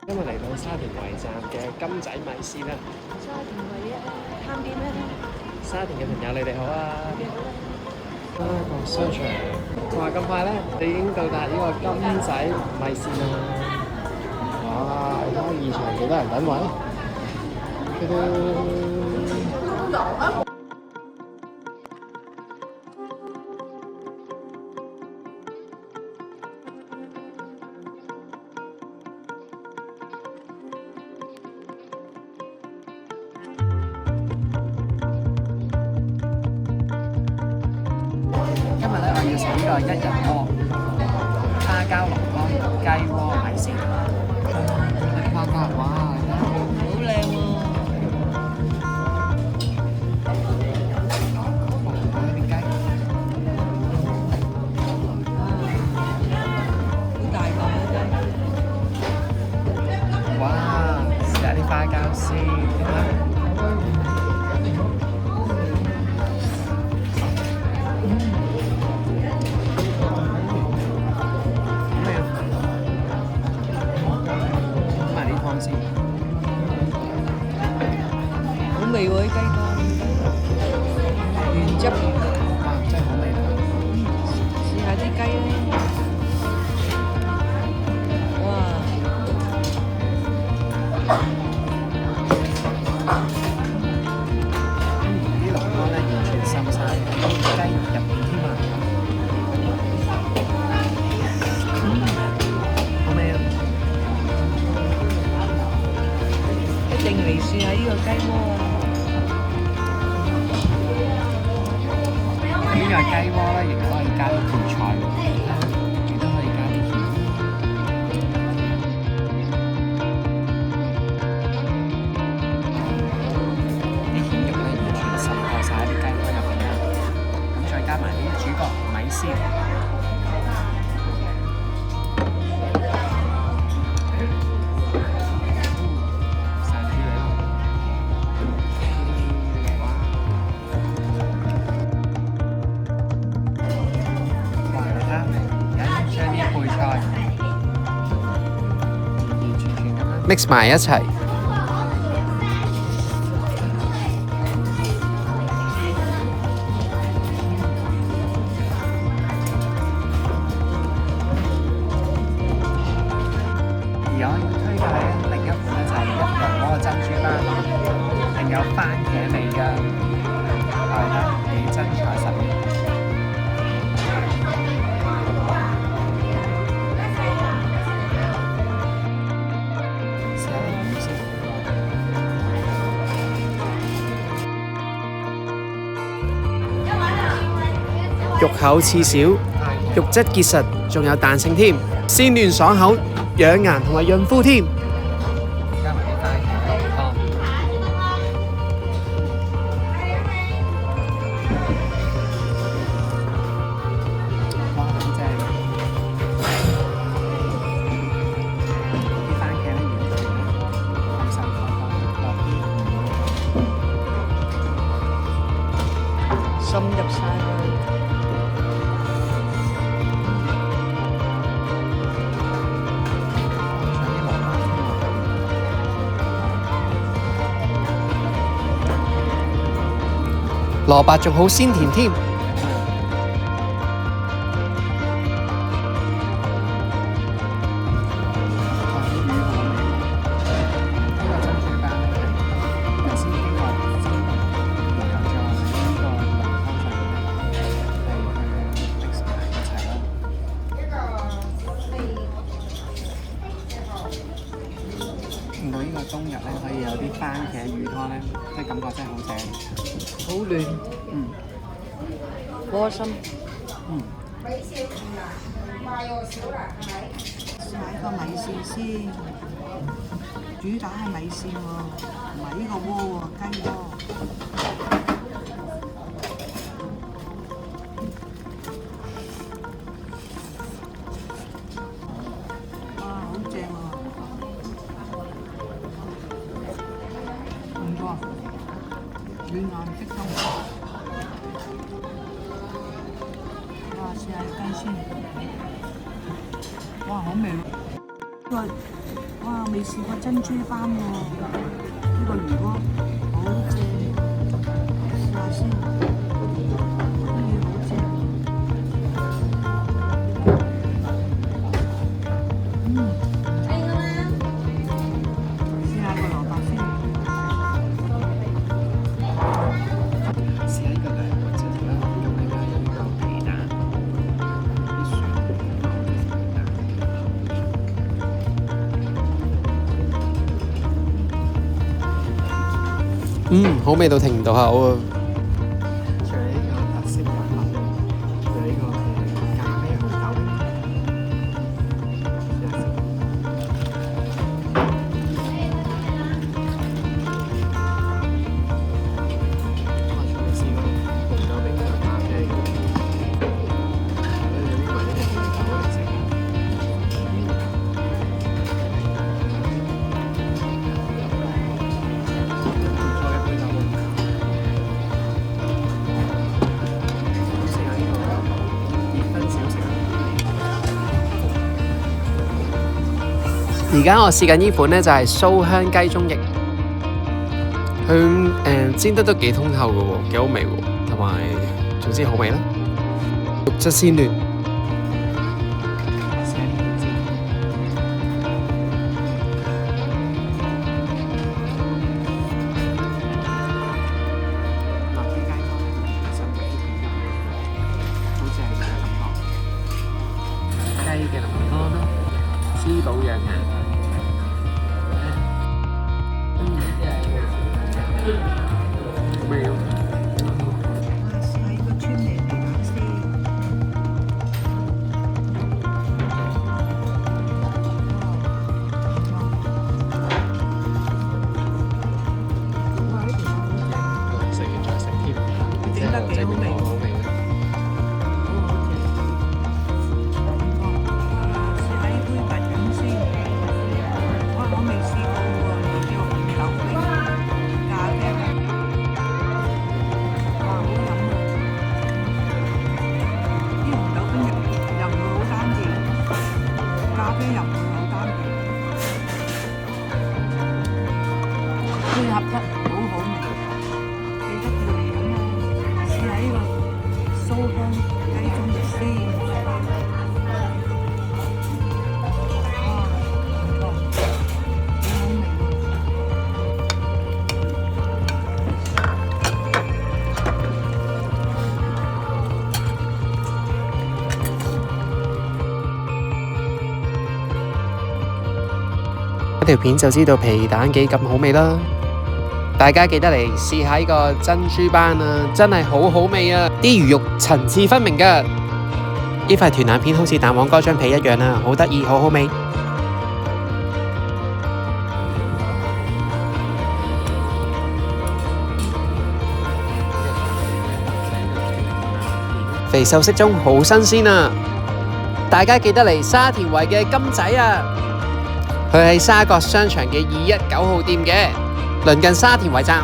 今日嚟到沙田圍站嘅金仔米線啦。沙田圍啊，貪啲咩？沙田嘅朋友，你哋好啊！你好啦。個商場話咁快咧，你已經到達呢個金仔米線啦！哇！你睇下現場幾多人等位？今日咧，我要食呢個一人鍋花膠濃湯雞鍋米線。花膠，哇！好靚喎！啲雞，好大嚿嘅雞。哇！試下啲花膠先，點啊？好味喎啲雞湯，原汁。哇！真係好味道。試下啲雞啦。哇！啲濃湯咧完全滲晒喺雞肉入邊添啊！好味啊！一定嚟試下呢個雞鍋啊！呢個雞鍋咧，亦都可以加啲配菜喎，亦都可以加啲芡。啲芡肉咧完全滲透晒喺啲雞湯入邊啦，咁再加埋啲主角米線。mix 埋一齊，而我要推介嘅另一款咧就係一人嗰個珍珠斑，係有番茄味嘅，係啦，幾真材實料。肉厚刺少，肉質結實，仲有彈性添，鮮嫩爽口，養顏同埋潤膚添。加埋啲番茄濃湯，哇，好正！啲番茄咧完全係滲透落啲滲入晒去。蘿蔔仲好鮮甜添。見到呢個冬日咧，可以有啲番茄魚湯咧，即係感覺真係好正。好嫩。嗯。窩心。嗯。買個米線先，主打係米線喎，唔係呢個鍋喎，雞鍋。哇，好正喎！唔錯，軟硬適中。哇，試下雞先。哇，好味喎！哇，未試過珍珠斑喎，呢個魚鍋好正，試下先，啲嘢好正。試下個蘿蔔先。試下呢個涼拌椒條啦，咁呢個有呢個皮蛋，啲蒜，好味到停唔到口啊！仲有呢個特色飲品，仲有呢個咖啡紅豆冰，試下先。我從未試過紅豆冰同咖啡嘅，有啲為呢隻紅豆嚟食。而家我試緊呢款呢，就係酥香雞中翼，佢煎得都幾通透嘅喎，幾好味喎，同埋總之好味啦，肉質鮮嫩。雞嘅淋乾啦，滋補養顏。好味咯！試下呢個川味皮蛋先。哇！呢條好正，食完再食添，整得幾好味。好味啊！試下呢杯白飲先。哇！我未試過喎，叫紅豆冰咖啡。哇！好飲啊！啲紅豆冰入會好單調，咖啡入會好單調，配合得好好味。記得叫你飲啊！試下呢個酥香雞中翼先。一條片就知道皮蛋幾咁好味啦！大家記得嚟試下呢個珍珠斑啊，真係好好味啊！啲魚肉層次分明㗎，呢塊團腩片好似蛋黃嗰張皮一樣啊，好得意，好好味。肥瘦適中，好新鮮啊！大家記得嚟沙田圍嘅金仔啊！佢喺沙角商場嘅219號店嘅，鄰近沙田圍站。